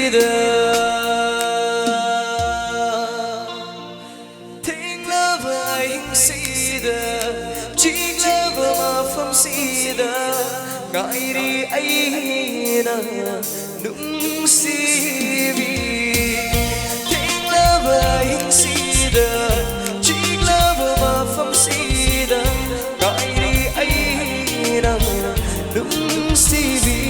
sida Thing love anh sida Chiếc love mà phẩm sida Ngại đi ai na nung sivi Thing love anh sida Chiếc love mà phẩm sida Ngại đi ai na nung sivi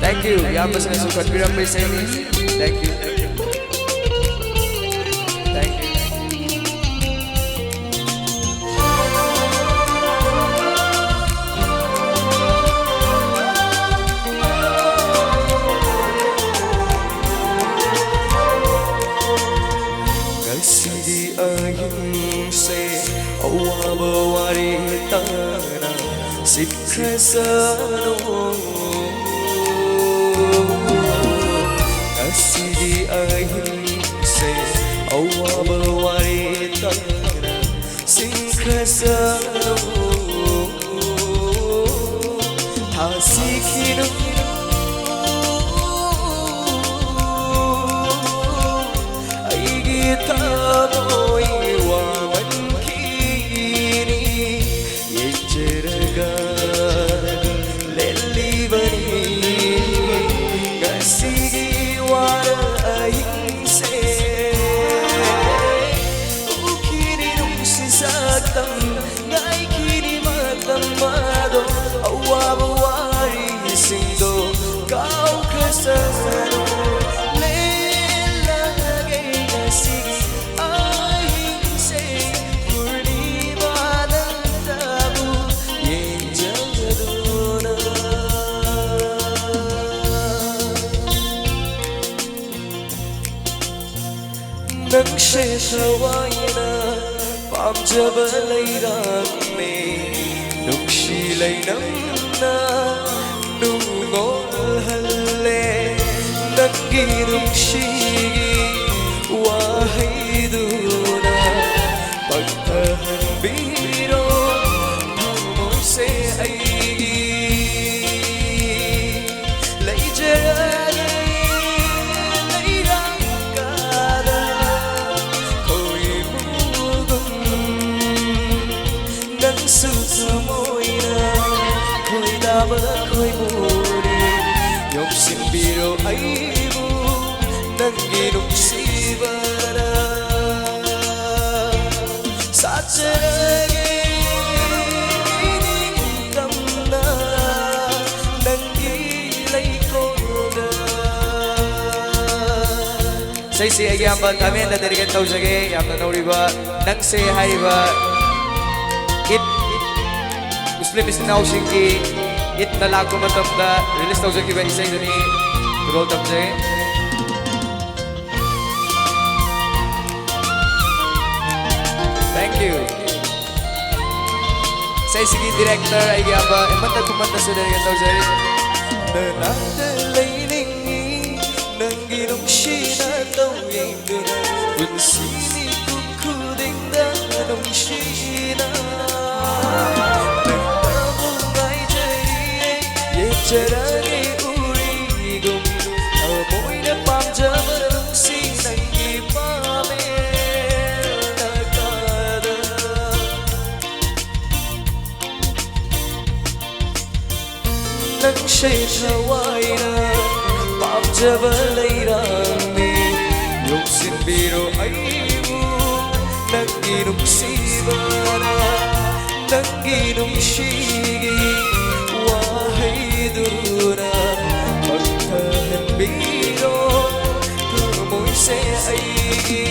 Thank you. Yang pasal suka piramid saya ini. Thank you. Thank you. Kasih di ayam saya awal berwari tanah siksa sano. Kasih di ayam saya awal berwari tanah siksa sano. Hasik hidup ay kita mo'y waman kini yejeraga lelibani kasih wara aying se ukini nung sisaktam ngay kini matamado awabawari sindo kau kasano nắng sẽ sawai na pam jaba lai ram me nung shi lai nam na nung ngol halle nang gi nung shi wa hai du na pagtahan biro mo se ai lai jara khơi mùi nhộp xin biro aibu nangi nung sivana sacerage tamna nangi lay koda say si ayamba tamen da derigen tausage yamna noriba nang se haiba it muslim isnausing ki it na lago matamda release taw jaki ba isay dani roll up jay thank you say sige director ay gaba emanta kumanta sa dari taw jay na laining nanginong shina taw yendo unsini kukuding da nong shina Jarani urigum amoy na pamjama nung sinang ipame nakada nang siya'y saway na pamjama layrami yung sinbiro ay mo nang sibana nang shigi dura pagkahan biro kamoy sa aigi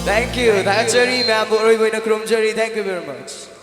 Thank you. 다 같이 우리 멤버 우리 보이는 그럼 저리 thank you very much.